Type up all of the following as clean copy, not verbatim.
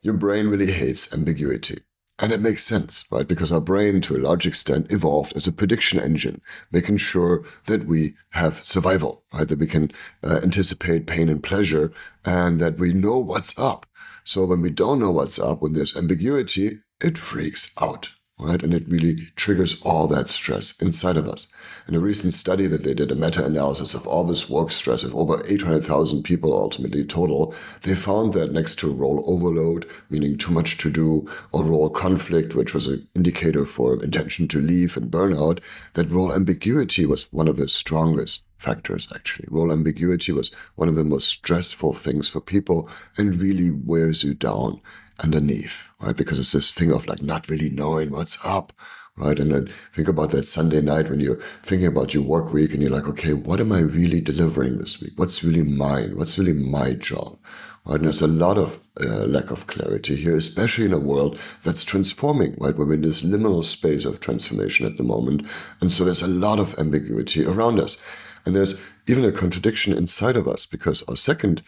your brain really hates ambiguity. And it makes sense, right? Because our brain, to a large extent, evolved as a prediction engine, making sure that we have survival, right? That we can anticipate pain and pleasure, and that we know what's up. So when we don't know what's up, when there's ambiguity, it freaks out, right? And it really triggers all that stress inside of us. In a recent study that they did, a meta-analysis of all this work stress of over 800,000 people ultimately total, they found that next to role overload, meaning too much to do, or role conflict, which was an indicator for intention to leave and burnout, that role ambiguity was one of the strongest factors, actually. Role ambiguity was one of the most stressful things for people and really wears you down underneath, right? Because it's this thing of like not really knowing what's up, right? And then think about that Sunday night when you're thinking about your work week and you're like, okay, what am I really delivering this week? What's really mine? What's really my job? Right? And there's a lot of lack of clarity here, especially in a world that's transforming, right? We're in this liminal space of transformation at the moment. And so there's a lot of ambiguity around us. And there's even a contradiction inside of us because our second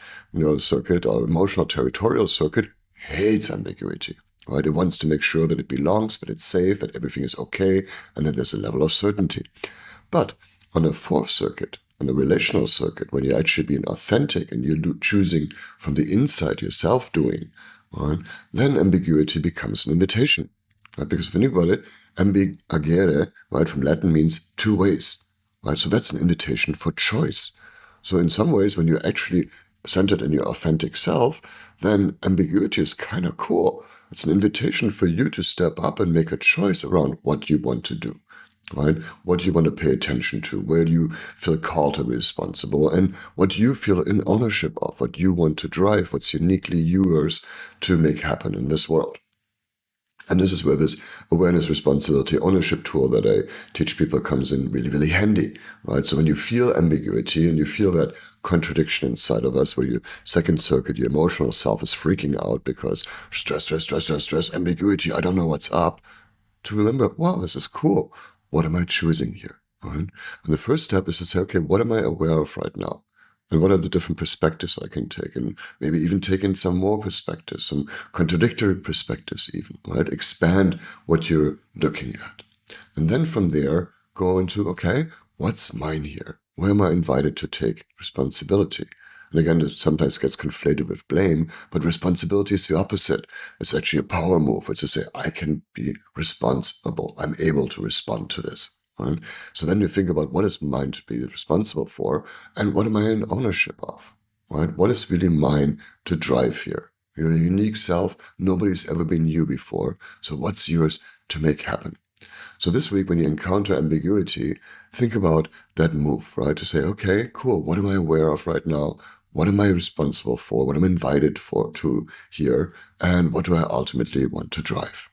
circuit, our emotional territorial circuit, hates ambiguity. Right? It wants to make sure that it belongs, that it's safe, that everything is okay, and that there's a level of certainty. But on a fourth circuit, on the relational circuit, when you're actually being authentic and you're choosing from the inside, yourself doing, right, then ambiguity becomes an invitation. Right? Because if you think about it, Ambi-agere, right, from Latin means two ways. Right? So that's an invitation for choice. So in some ways, when you're actually centered in your authentic self, then ambiguity is kind of cool. It's an invitation for you to step up and make a choice around what you want to do, right? What you want to pay attention to, where do you feel called to be responsible, and what you feel in ownership of, what you want to drive, what's uniquely yours to make happen in this world. And this is where this awareness, responsibility, ownership tool that I teach people comes in really, really handy, right? So when you feel ambiguity and you feel that contradiction inside of us where your second circuit, your emotional self is freaking out because stress, ambiguity, I don't know what's up, to remember, wow, this is cool. What am I choosing here? Right? And the first step is to say, okay, what am I aware of right now? And what are the different perspectives I can take? And maybe even take in some more perspectives, some contradictory perspectives even, right? Expand what you're looking at. And then from there, go into, okay, what's mine here? Where am I invited to take responsibility? And again, it sometimes gets conflated with blame, but responsibility is the opposite. It's actually a power move. It's to say, I can be responsible. I'm able to respond to this. Right? So then you think about what is mine to be responsible for and what am I in ownership of? Right? What is really mine to drive here? You're a unique self. Nobody's ever been you before. So what's yours to make happen? So this week, when you encounter ambiguity, think about that move, right? To say, okay, cool. What am I aware of right now? What am I responsible for? What am I invited to here? And what do I ultimately want to drive?